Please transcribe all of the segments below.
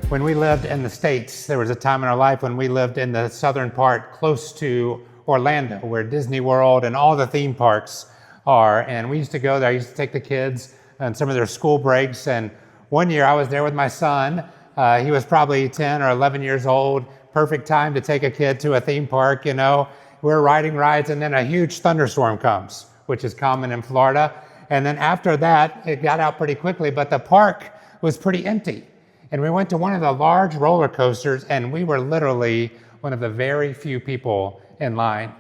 When we lived in the States, there was a time in our life when we lived in the southern part close to Orlando, where Disney World and all the theme parks are. And we used to go there. I used to take the kids on some of their school breaks. And one year I was there with my son. He was probably 10 or 11 years old. Perfect time to take a kid to a theme park, you know. We're riding rides and then a huge thunderstorm comes, which is common in Florida. And then after that, it got out pretty quickly, but the park was pretty empty. And we went to one of the large roller coasters and we were literally one of the very few people in line.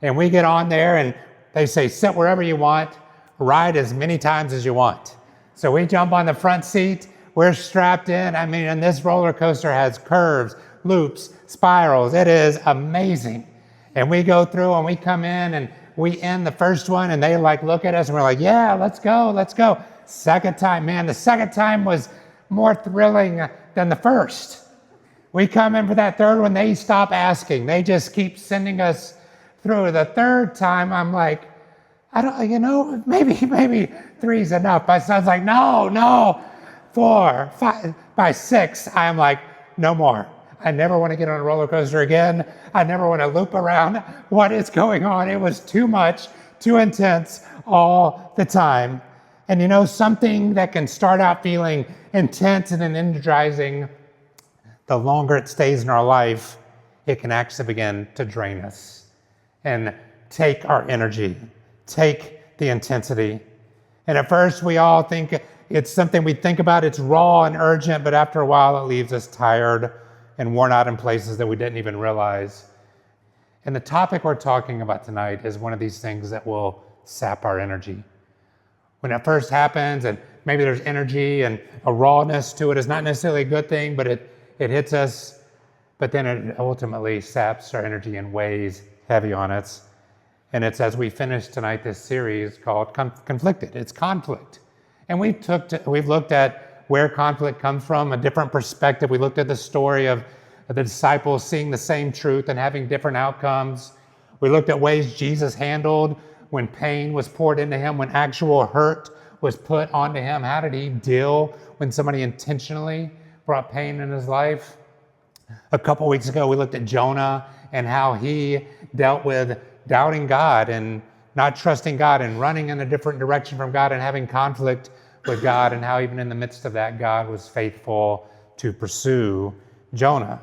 And we get on there and they say, sit wherever you want, ride as many times as you want. So we jump on the front seat, we're strapped in. I mean, and this roller coaster has curves, loops, spirals. It is amazing. And we go through and we come in and we end the first one and they like look at us and we're like, yeah, let's go, let's go. Second time, man, the second time was more thrilling than the first. We come in for that third one, they stop asking. They just keep sending us through. The third time, I'm like, I don't, you know, maybe three's enough. My son's like, no, 4, 5. By 6, I'm like, no more. I never want to get on a roller coaster again. I never want to loop around. What is going on? It was too much, too intense all the time. And you know, something that can start out feeling intense and energizing, the longer it stays in our life, it can actually begin to drain us and take our energy, take the intensity. And at first we all think it's something we think about, it's raw and urgent, but after a while it leaves us tired and worn out in places that we didn't even realize. And the topic we're talking about tonight is one of these things that will sap our energy. When it first happens and maybe there's energy and a rawness to it, it's not necessarily a good thing, but it hits us, but then it ultimately saps our energy and weighs heavy on us. And it's as we finish tonight this series called Conflicted. It's conflict. And we've looked at where conflict comes from, a different perspective. We looked at the story of the disciples seeing the same truth and having different outcomes. We looked at ways Jesus handled when pain was poured into him, when actual hurt was put onto him. How did he deal when somebody intentionally brought pain in his life? A couple weeks ago, we looked at Jonah and how he dealt with doubting God and not trusting God and running in a different direction from God and having conflict with God, and how even in the midst of that, God was faithful to pursue Jonah.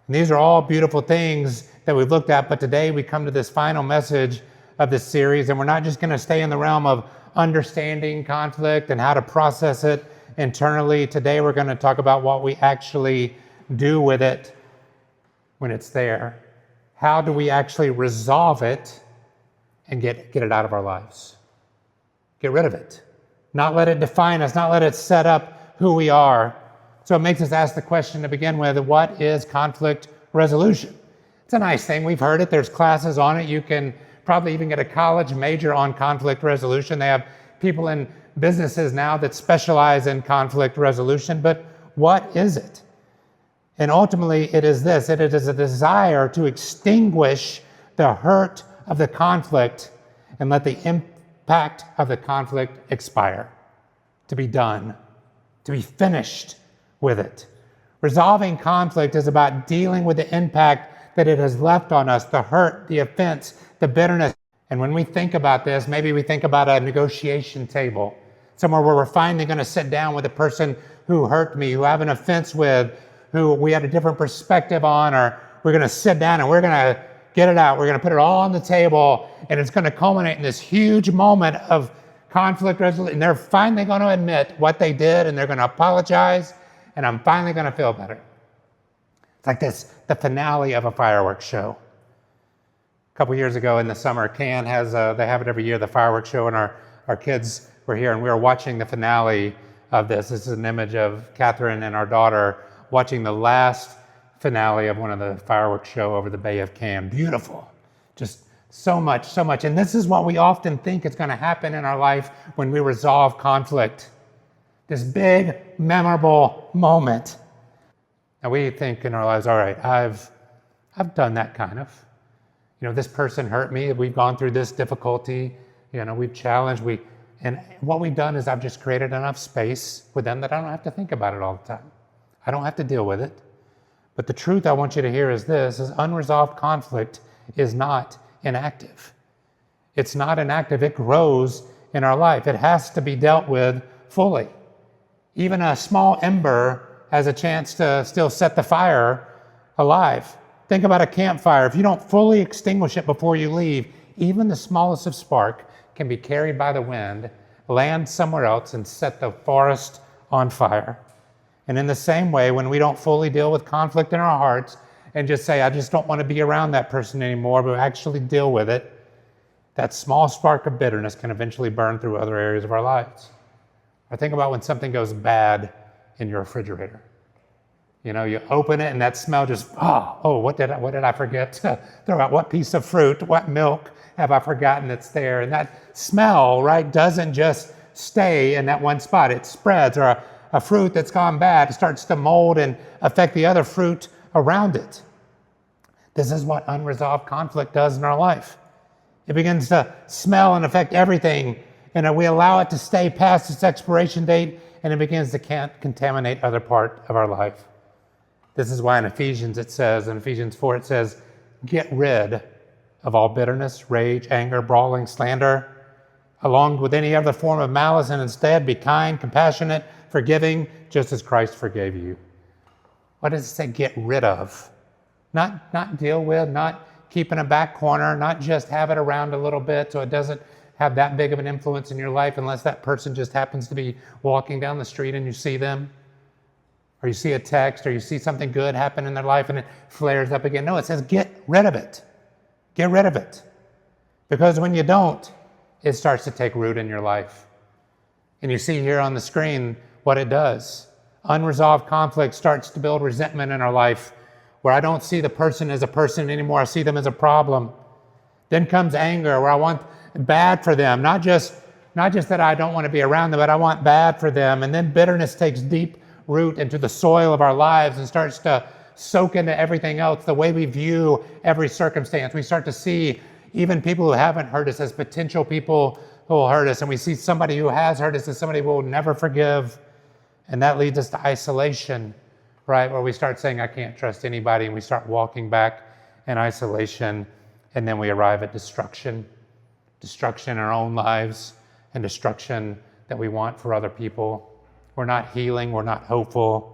And these are all beautiful things that we've looked at, but today we come to this final message of this series, and we're not just going to stay in the realm of understanding conflict and how to process it internally. Today we're going to talk about what we actually do with it when it's there. How do we actually resolve it and get it out of our lives? Get rid of it. Not let it define us, not let it set up who we are. So it makes us ask the question to begin with, what is conflict resolution? It's a nice thing. We've heard it. There's classes on it. You can probably even get a college major on conflict resolution. They have people in businesses now that specialize in conflict resolution, but what is it? And ultimately it is this, it is a desire to extinguish the hurt of the conflict and let the impact of the conflict expire, to be done, to be finished with it. Resolving conflict is about dealing with the impact that it has left on us, the hurt, the offense, the bitterness. And when we think about this, maybe we think about a negotiation table, somewhere where we're finally going to sit down with the person who hurt me, who I have an offense with, who we had a different perspective on, or we're going to sit down and we're going to get it out. We're going to put it all on the table, and it's going to culminate in this huge moment of conflict resolution. And they're finally going to admit what they did, and they're going to apologize, and I'm finally going to feel better. It's like this, the finale of a fireworks show. A couple years ago in the summer, Cannes has, they have it every year, the fireworks show, and our kids were here and we were watching the finale of this. This is an image of Catherine and our daughter watching the last finale of one of the fireworks show over the Bay of Cannes. Beautiful, just so much. And this is what we often think is going to happen in our life when we resolve conflict. This big, memorable moment. And we think in our lives, all right, I've done that kind of. You know, this person hurt me. We've gone through this difficulty. You know, we've challenged. And what we've done is I've just created enough space with them that I don't have to think about it all the time. I don't have to deal with it. But the truth I want you to hear is this, is unresolved conflict is not inactive. It's not inactive, it grows in our life. It has to be dealt with fully. Even a small ember has a chance to still set the fire alive. Think about a campfire. If you don't fully extinguish it before you leave, even the smallest of spark can be carried by the wind, land somewhere else, and set the forest on fire. And in the same way, when we don't fully deal with conflict in our hearts and just say, I just don't want to be around that person anymore, but actually deal with it, that small spark of bitterness can eventually burn through other areas of our lives. Or think about when something goes bad in your refrigerator. You know, you open it and that smell just, what did I forget to throw out? What piece of fruit, what milk have I forgotten that's there? And that smell, right, doesn't just stay in that one spot. It spreads. Or a fruit that's gone bad starts to mold and affect the other fruit around it. This is what unresolved conflict does in our life. It begins to smell and affect everything, and we allow it to stay past its expiration date, and it begins to contaminate other part of our life. This is why in Ephesians 4 it says, get rid of all bitterness, rage, anger, brawling, slander, along with any other form of malice, and instead be kind, compassionate, forgiving, just as Christ forgave you. What does it say get rid of? Not deal with, not keep in a back corner, not just have it around a little bit so it doesn't have that big of an influence in your life unless that person just happens to be walking down the street and you see them. Or you see a text, or you see something good happen in their life and it flares up again. No, it says get rid of it. Get rid of it. Because when you don't, it starts to take root in your life. And you see here on the screen what it does. Unresolved conflict starts to build resentment in our life, where I don't see the person as a person anymore. I see them as a problem. Then comes anger, where I want bad for them. Not just that I don't want to be around them, but I want bad for them. And then bitterness takes deep root into the soil of our lives and starts to soak into everything else, the way we view every circumstance. We start to see even people who haven't hurt us as potential people who will hurt us. And we see somebody who has hurt us as somebody who will never forgive. And that leads us to isolation, right? Where we start saying, I can't trust anybody. And we start walking back in isolation. And then we arrive at destruction in our own lives and destruction that we want for other people. We're not healing. We're not hopeful.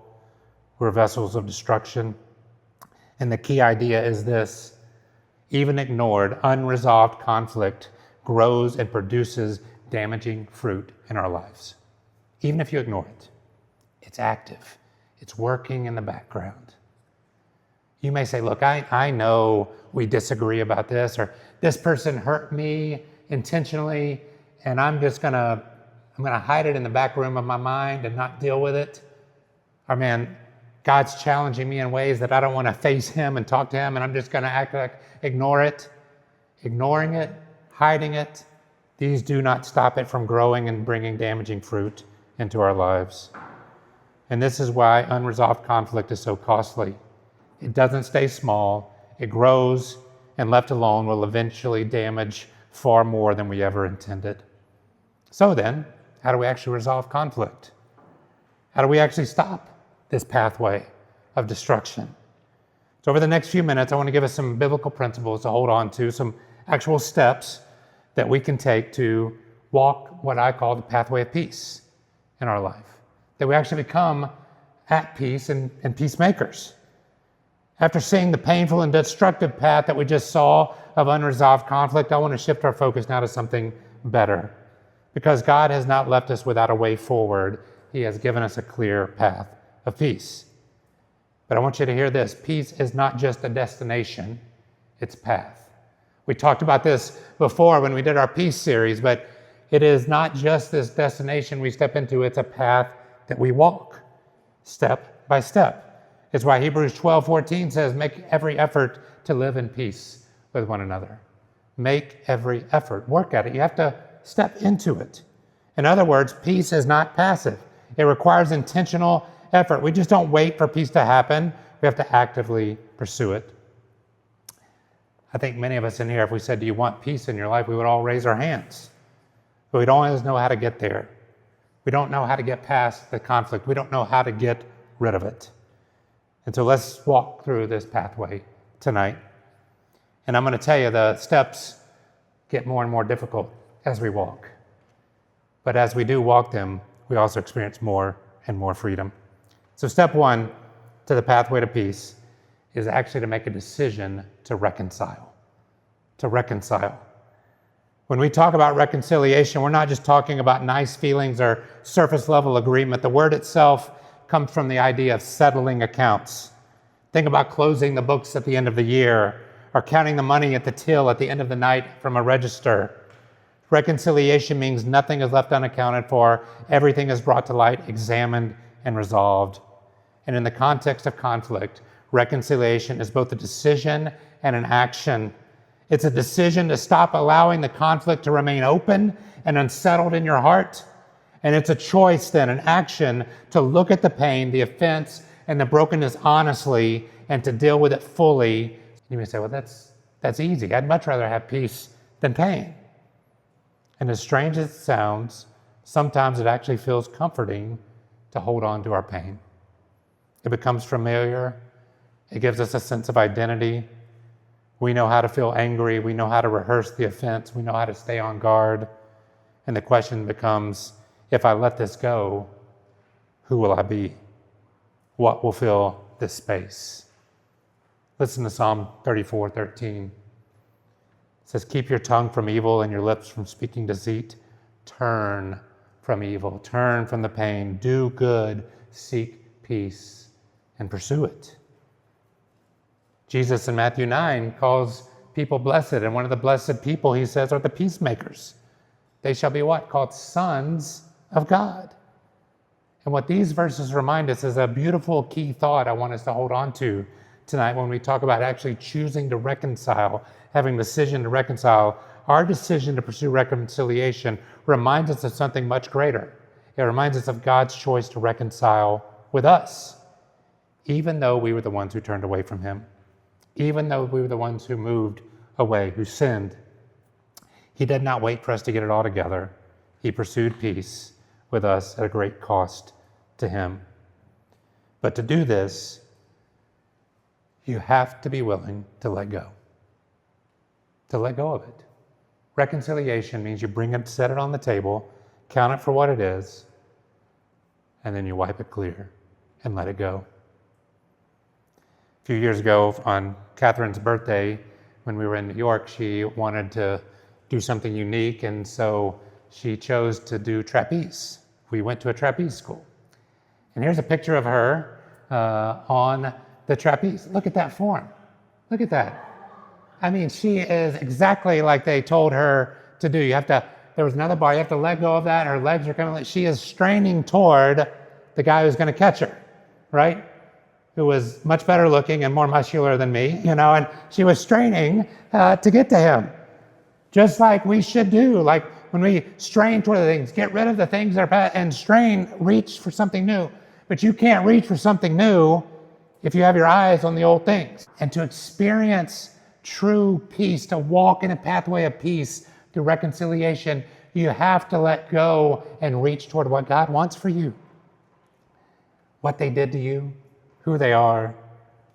We're vessels of destruction. And the key idea is this. Even ignored, unresolved conflict grows and produces damaging fruit in our lives. Even if you ignore it, it's active. It's working in the background. You may say, look, I know we disagree about this, or this person hurt me intentionally, and I'm gonna hide it in the back room of my mind and not deal with it. Or man, God's challenging me in ways that I don't want to face him and talk to him, and I'm just gonna act like ignore it. Ignoring it, hiding it, these do not stop it from growing and bringing damaging fruit into our lives. And this is why unresolved conflict is so costly. It doesn't stay small. It grows, and left alone will eventually damage far more than we ever intended. So then, how do we actually resolve conflict? How do we actually stop this pathway of destruction? So over the next few minutes, I want to give us some biblical principles to hold on to, some actual steps that we can take to walk what I call the pathway of peace in our life. That we actually become at peace and peacemakers. After seeing the painful and destructive path that we just saw of unresolved conflict, I want to shift our focus now to something better. Because God has not left us without a way forward. He has given us a clear path of peace. But I want you to hear this. Peace is not just a destination, it's path. We talked about this before when we did our peace series, but it is not just this destination we step into, it's a path that we walk step by step. It's why Hebrews 12:14 says, make every effort to live in peace with one another. Make every effort. Work at it. You have to step into it. In other words, peace is not passive. It requires intentional effort. We just don't wait for peace to happen. We have to actively pursue it. I think many of us in here, if we said, do you want peace in your life? We would all raise our hands. But we don't always know how to get there. We don't know how to get past the conflict. We don't know how to get rid of it. And so let's walk through this pathway tonight. And I'm going to tell you the steps get more and more difficult as we walk. But as we do walk them, we also experience more and more freedom. So step one to the pathway to peace is actually to make a decision to reconcile. To reconcile. When we talk about reconciliation, we're not just talking about nice feelings or surface level agreement. The word itself comes from the idea of settling accounts. Think about closing the books at the end of the year or counting the money at the till at the end of the night from a register. Reconciliation means nothing is left unaccounted for. Everything is brought to light, examined, and resolved. And in the context of conflict, reconciliation is both a decision and an action. It's a decision to stop allowing the conflict to remain open and unsettled in your heart. And it's a choice then, an action, to look at the pain, the offense, and the brokenness honestly and to deal with it fully. You may say, well, that's easy. I'd much rather have peace than pain. And as strange as it sounds, sometimes it actually feels comforting to hold on to our pain. It becomes familiar. It gives us a sense of identity. We know how to feel angry. We know how to rehearse the offense. We know how to stay on guard. And the question becomes, if I let this go, who will I be? What will fill this space? Listen to Psalm 34:13. It says, keep your tongue from evil and your lips from speaking deceit. Turn from evil. Turn from the pain. Do good. Seek peace and pursue it. Jesus in Matthew 9 calls people blessed, and one of the blessed people, he says, are the peacemakers. They shall be what? Called sons of God. And what these verses remind us is a beautiful key thought I want us to hold on to tonight when we talk about actually choosing to reconcile, having the decision to reconcile. Our decision to pursue reconciliation reminds us of something much greater. It reminds us of God's choice to reconcile with us, even though we were the ones who turned away from him. Even though we were the ones who moved away, who sinned, he did not wait for us to get it all together. He pursued peace with us at a great cost to him. But to do this, you have to be willing to let go. To let go of it. Reconciliation means you bring it, set it on the table, count it for what it is, and then you wipe it clear and let it go. A few years ago on Catherine's birthday, when we were in New York, she wanted to do something unique, and so she chose to do trapeze. We went to a trapeze school. And here's a picture of her on the trapeze. Look at that form. Look at that. I mean, she is exactly like they told her to do. There was another bar, you have to let go of that, her legs are coming, she is straining toward the guy who's gonna catch her, right? Who was much better looking and more muscular than me, and she was straining to get to him. Just like we should do, like when we strain toward the things, get rid of the things that are bad and strain, reach for something new. But you can't reach for something new if you have your eyes on the old things. And to experience true peace, to walk in a pathway of peace through reconciliation, you have to let go and reach toward what God wants for you. What they did to you, who they are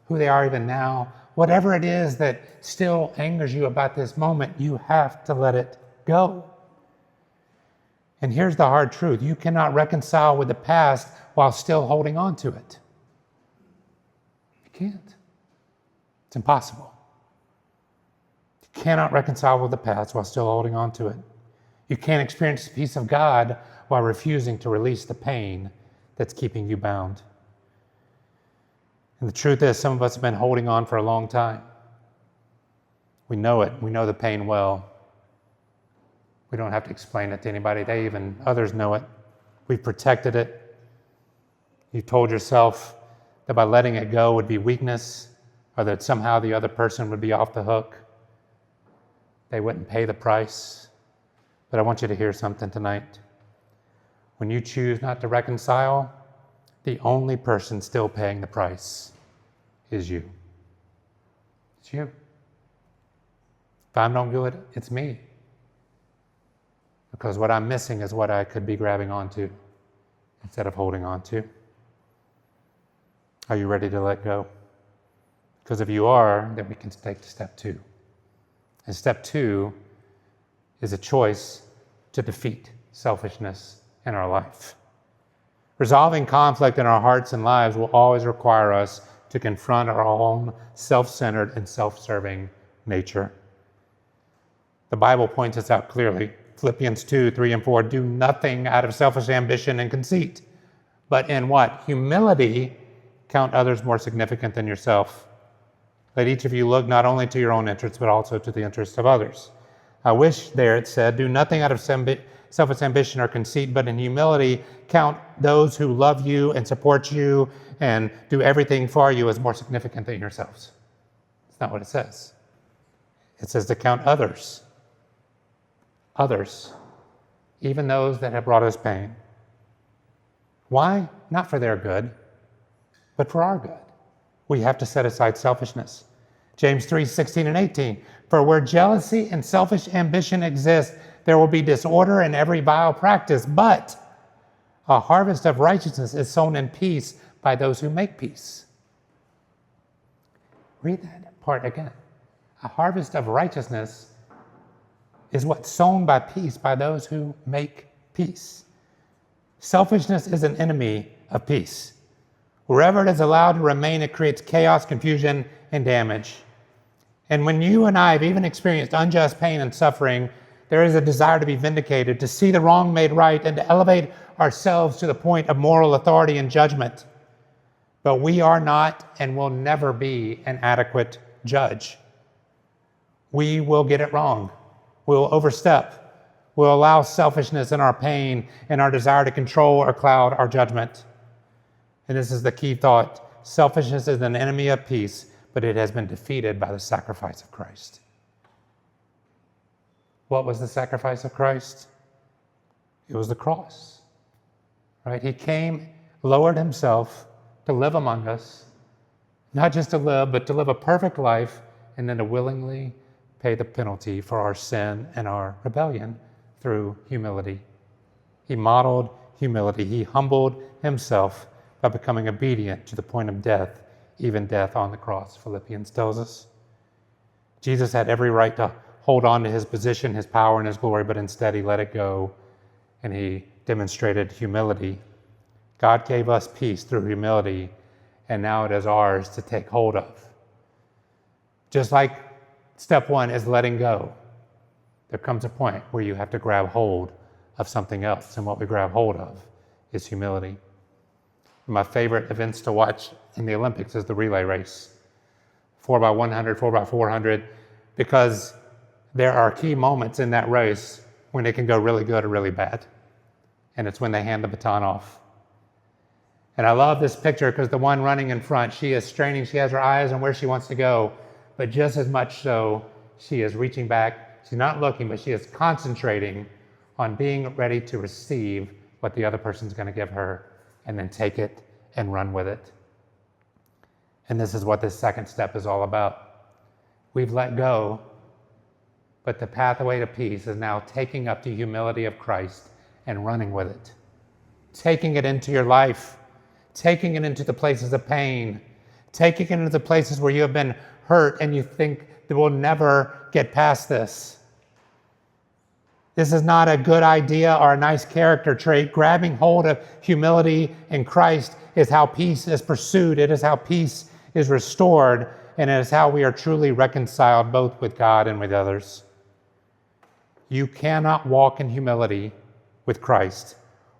even now, whatever it is that still angers you about this moment, you have to let it go. And here's the hard truth. You cannot reconcile with the past while still holding on to it. You can't. It's impossible. You cannot reconcile with the past while still holding on to it. You can't experience the peace of God while refusing to release the pain that's keeping you bound. And the truth is, some of us have been holding on for a long time. We know it. We know the pain well. We don't have to explain it to anybody. Others know it. We've protected it. You've told yourself that by letting it go would be weakness, or that somehow the other person would be off the hook. They wouldn't pay the price. But I want you to hear something tonight. When you choose not to reconcile, the only person still paying the price is you. It's you. If I'm no good, it's me. Because what I'm missing is what I could be grabbing onto instead of holding on to. Are you ready to let go? Because if you are, then we can take step 2. And step 2 is a choice to defeat selfishness in our life. Resolving conflict in our hearts and lives will always require us to confront our own self-centered and self-serving nature. The Bible points us out clearly. Philippians 2, 3, and 4, do nothing out of selfish ambition and conceit, but in what? Humility, count others more significant than yourself. Let each of you look not only to your own interests, but also to the interests of others. I wish there it said, do nothing out of selfish ambition or conceit, but in humility, count those who love you and support you and do everything for you as more significant than yourselves. It's not what it says. It says to count others. Others, even those that have brought us pain. Why? Not for their good, but for our good. We have to set aside selfishness. James 3, 16 and 18. For where jealousy and selfish ambition exist, there will be disorder in every vile practice, but a harvest of righteousness is sown in peace by those who make peace. Read that part again. A harvest of righteousness is what's sown by peace by those who make peace. Selfishness is an enemy of peace. Wherever it is allowed to remain, it creates chaos, confusion, and damage. And when you and I have even experienced unjust pain and suffering, there is a desire to be vindicated, to see the wrong made right, and to elevate ourselves to the point of moral authority and judgment. But we are not and will never be an adequate judge. We will get it wrong. We'll overstep. We'll allow selfishness in our pain and our desire to control or cloud our judgment. And this is the key thought. Selfishness is an enemy of peace, but it has been defeated by the sacrifice of Christ. What was the sacrifice of Christ? It was the cross, right? He came, lowered himself to live among us, not just to live, but to live a perfect life, and then to willingly pay the penalty for our sin and our rebellion through humility. He modeled humility. He humbled himself by becoming obedient to the point of death, even death on the cross, Philippians tells us. Jesus had every right to hold on to his position, his power, and his glory, but instead he let it go, and he demonstrated humility. God gave us peace through humility, and now it is ours to take hold of. Just like step 1 is letting go, there comes a point where you have to grab hold of something else, and what we grab hold of is humility. My favorite events to watch in the Olympics is the relay race, 4x100, 4x400, because there are key moments in that race when it can go really good or really bad. And it's when they hand the baton off. And I love this picture because the one running in front, she is straining, she has her eyes on where she wants to go, but just as much so, she is reaching back. She's not looking, but she is concentrating on being ready to receive what the other person's going to give her and then take it and run with it. And this is what this second step is all about. We've let go, but the pathway to peace is now taking up the humility of Christ and running with it. Taking it into your life, taking it into the places of pain, taking it into the places where you have been hurt and you think that we'll never get past this. This is not a good idea or a nice character trait. Grabbing hold of humility in Christ is how peace is pursued. It is how peace is restored, and it is how we are truly reconciled both with God and with others. You cannot walk in humility with Christ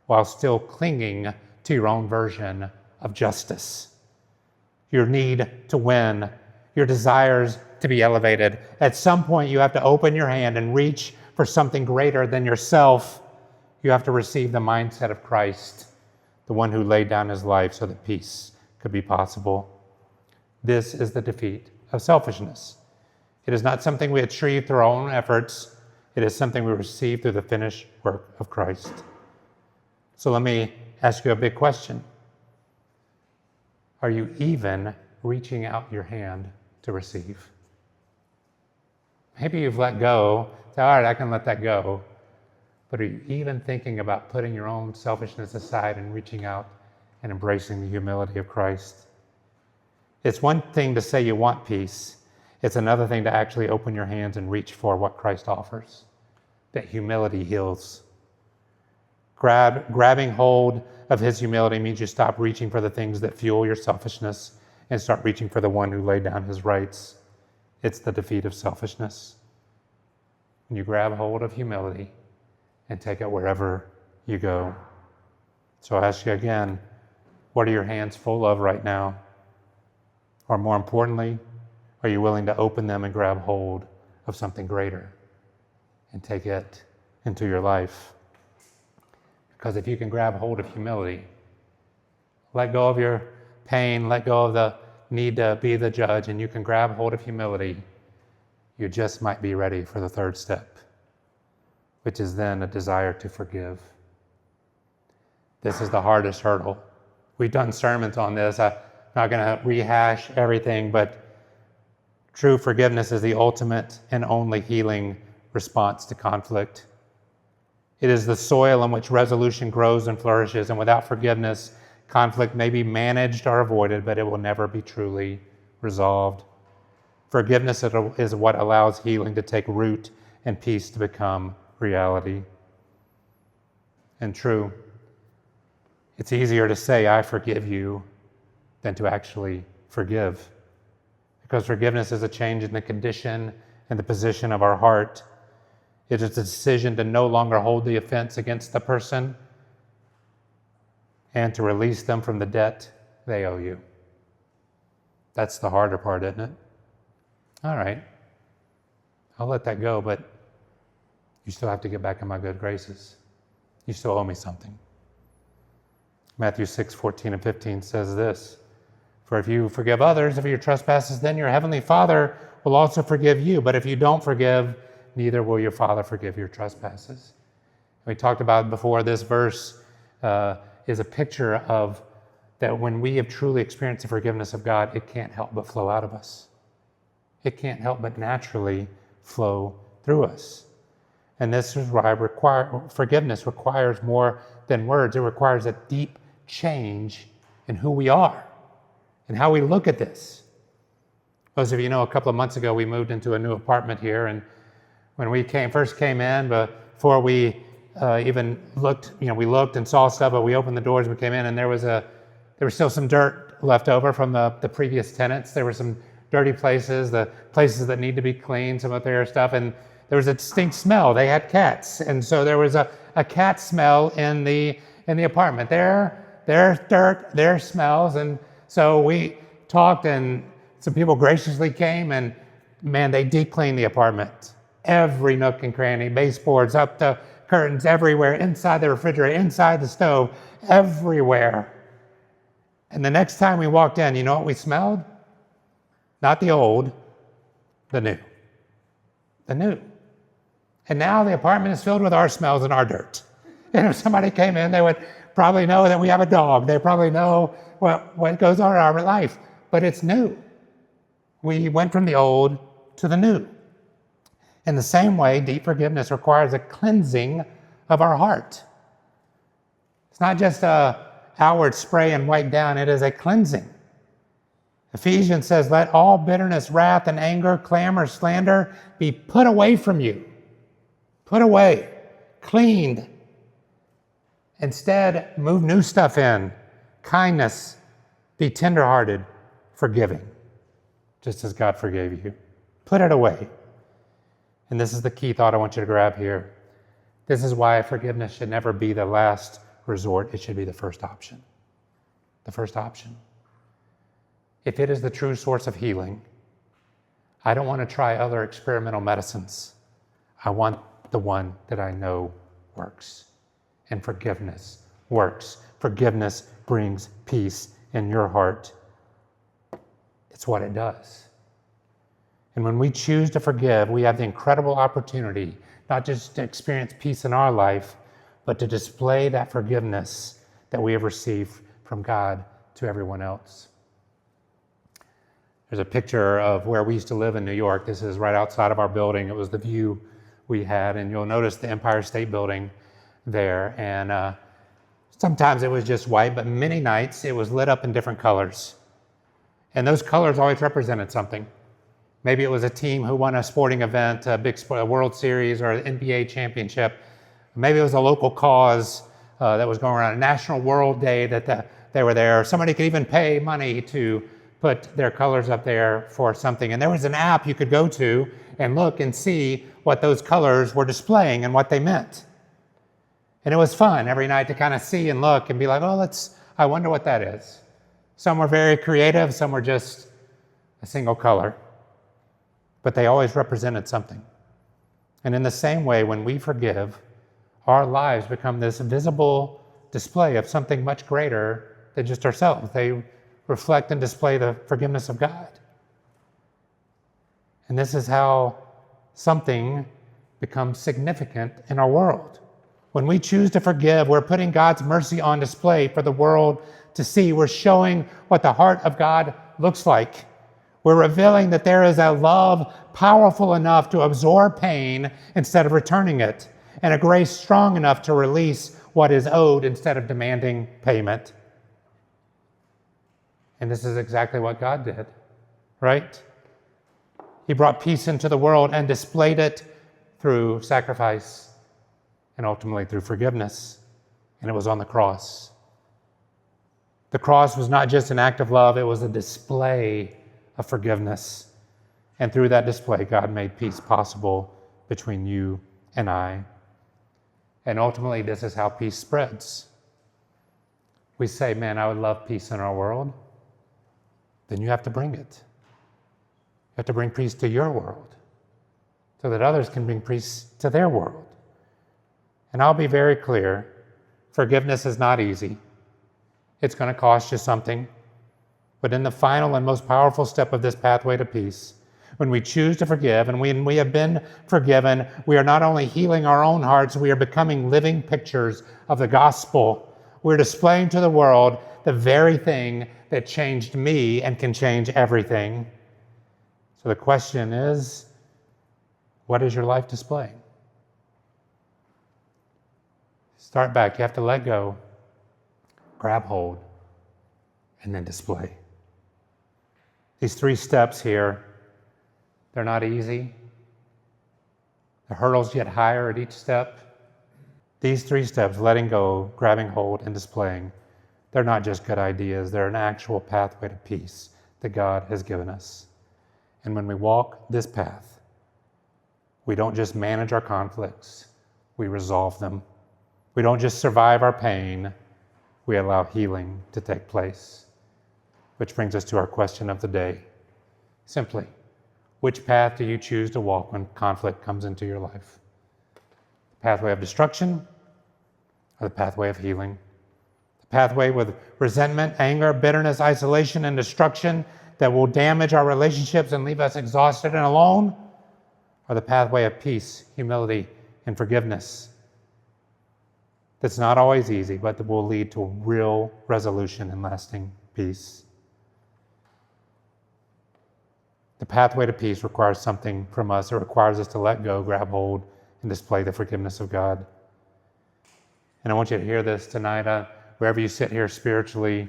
while still clinging to your own version of justice. Your need to win, your desires to be elevated. At some point, you have to open your hand and reach for something greater than yourself. You have to receive the mindset of Christ, the one who laid down his life so that peace could be possible. This is the defeat of selfishness. It is not something we achieve through our own efforts. It is something we receive through the finished work of Christ. So let me ask you a big question. Are you even reaching out your hand to receive? Maybe you've let go. Say, all right, I can let that go. But are you even thinking about putting your own selfishness aside and reaching out and embracing the humility of Christ? It's one thing to say you want peace. It's another thing to actually open your hands and reach for what Christ offers. That humility heals. Grabbing hold of his humility means you stop reaching for the things that fuel your selfishness and start reaching for the one who laid down his rights. It's the defeat of selfishness. You grab hold of humility and take it wherever you go. So I ask you again, what are your hands full of right now? Or more importantly, are you willing to open them and grab hold of something greater and take it into your life? Because if you can grab hold of humility, let go of your pain, let go of the need to be the judge, and you can grab hold of humility, you just might be ready for the third step, which is then a desire to forgive. This is the hardest hurdle. We've done sermons on this. I'm not going to rehash everything, but true forgiveness is the ultimate and only healing response to conflict. It is the soil in which resolution grows and flourishes, and without forgiveness, conflict may be managed or avoided, but it will never be truly resolved. Forgiveness is what allows healing to take root and peace to become reality. And true, it's easier to say, I forgive you, than to actually forgive. Because forgiveness is a change in the condition and the position of our heart. It is a decision to no longer hold the offense against the person and to release them from the debt they owe you. That's the harder part, isn't it? All right, I'll let that go, but you still have to get back in my good graces. You still owe me something. Matthew 6:14 and 15 says this, for if you forgive others of your trespasses, then your heavenly Father will also forgive you. But if you don't forgive, neither will your Father forgive your trespasses. We talked about before, this verse is a picture of that when we have truly experienced the forgiveness of God, it can't help but flow out of us. It can't help but naturally flow through us. And this is why forgiveness requires more than words. It requires a deep change in who we are and how we look at this. Most of you know, a couple of months ago, we moved into a new apartment here, and when we first came in, before we even looked, we looked and saw stuff, but we opened the doors and we came in, and there was still some dirt left over from the previous tenants. There were some dirty places, the places that need to be cleaned, some of their stuff, and there was a distinct smell. They had cats, and so there was a cat smell in the apartment. Their dirt, their smells, and so we talked, and some people graciously came, and man, they deep cleaned the apartment. Every nook and cranny, baseboards, up to curtains, everywhere, inside the refrigerator, inside the stove, everywhere. And the next time we walked in, you know what we smelled? Not the old, the new. The new. And now the apartment is filled with our smells and our dirt. And if somebody came in, they would probably know that we have a dog. They probably know what goes on in our life. But it's new. We went from the old to the new. In the same way, deep forgiveness requires a cleansing of our heart. It's not just an outward spray and wipe down. It is a cleansing. Ephesians says, let all bitterness, wrath, and anger, clamor, slander be put away from you. Put away, cleaned. Instead, move new stuff in. Kindness, be tenderhearted, forgiving, just as God forgave you. Put it away. And this is the key thought I want you to grab here. This is why forgiveness should never be the last resort. It should be the first option. The first option. If it is the true source of healing, I don't want to try other experimental medicines. I want the one that I know works. And forgiveness works. Forgiveness brings peace in your heart. It's what it does. And when we choose to forgive, we have the incredible opportunity not just to experience peace in our life, but to display that forgiveness that we have received from God to everyone else. There's a picture of where we used to live in New York. This is right outside of our building. It was the view we had, and you'll notice the Empire State Building there. And sometimes it was just white, but many nights it was lit up in different colors. And those colors always represented something. Maybe it was a team who won a sporting event, a World Series or an NBA championship. Maybe it was a local cause that was going around, a National World Day that they were there. Somebody could even pay money to put their colors up there for something. And there was an app you could go to and look and see what those colors were displaying and what they meant. And it was fun every night to kind of see and look and be like, oh, I wonder what that is. Some were very creative, some were just a single color. But they always represented something. And in the same way, when we forgive, our lives become this visible display of something much greater than just ourselves. They reflect and display the forgiveness of God. And this is how something becomes significant in our world. When we choose to forgive, we're putting God's mercy on display for the world to see. We're showing what the heart of God looks like. We're revealing that there is a love powerful enough to absorb pain instead of returning it, and a grace strong enough to release what is owed instead of demanding payment. And this is exactly what God did, right? He brought peace into the world and displayed it through sacrifice and ultimately through forgiveness. And it was on the cross. The cross was not just an act of love, it was a display of forgiveness. And through that display, God made peace possible between you and I. And ultimately, this is how peace spreads. We say, man, I would love peace in our world. Then you have to bring it. You have to bring peace to your world so that others can bring peace to their world. And I'll be very clear, forgiveness is not easy. It's going to cost you something. But in the final and most powerful step of this pathway to peace, when we choose to forgive and when we have been forgiven, we are not only healing our own hearts, we are becoming living pictures of the gospel. We're displaying to the world the very thing that changed me and can change everything. So the question is, what is your life displaying? Start back. You have to let go, grab hold, and then display. These 3 steps here, they're not easy. The hurdles get higher at each step. These 3 steps, letting go, grabbing hold, and displaying, they're not just good ideas. They're an actual pathway to peace that God has given us. And when we walk this path, we don't just manage our conflicts, we resolve them. We don't just survive our pain, we allow healing to take place. Which brings us to our question of the day. Simply, which path do you choose to walk when conflict comes into your life? The pathway of destruction or the pathway of healing? The pathway with resentment, anger, bitterness, isolation, and destruction that will damage our relationships and leave us exhausted and alone? Or the pathway of peace, humility, and forgiveness? That's not always easy, but that will lead to real resolution and lasting peace. The pathway to peace requires something from us. It requires us to let go, grab hold, and display the forgiveness of God. And I want you to hear this tonight, wherever you sit here spiritually.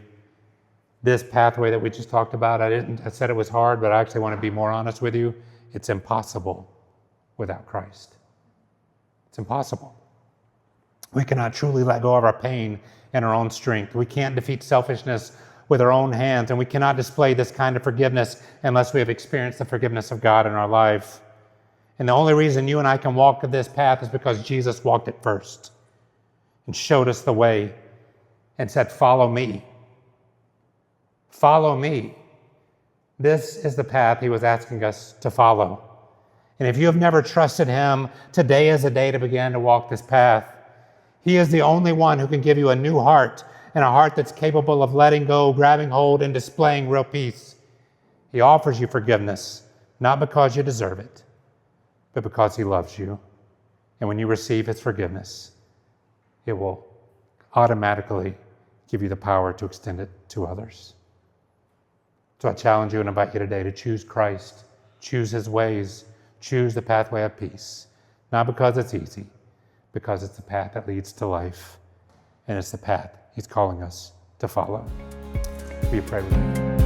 This pathway that we just talked about, I said it was hard, but I actually want to be more honest with you. It's impossible without Christ. It's impossible. We cannot truly let go of our pain in our own strength. We can't defeat selfishness with our own hands, and we cannot display this kind of forgiveness unless we have experienced the forgiveness of God in our life. And the only reason you and I can walk this path is because Jesus walked it first and showed us the way and said, follow me. Follow me. This is the path he was asking us to follow. And if you have never trusted him, today is a day to begin to walk this path. He is the only one who can give you a new heart, and a heart that's capable of letting go, grabbing hold, and displaying real peace. He offers you forgiveness, not because you deserve it, but because he loves you. And when you receive his forgiveness, it will automatically give you the power to extend it to others. So I challenge you and invite you today to choose Christ, choose his ways, choose the pathway of peace, not because it's easy, because it's the path that leads to life, and it's the path he's calling us to follow. Will you pray with me?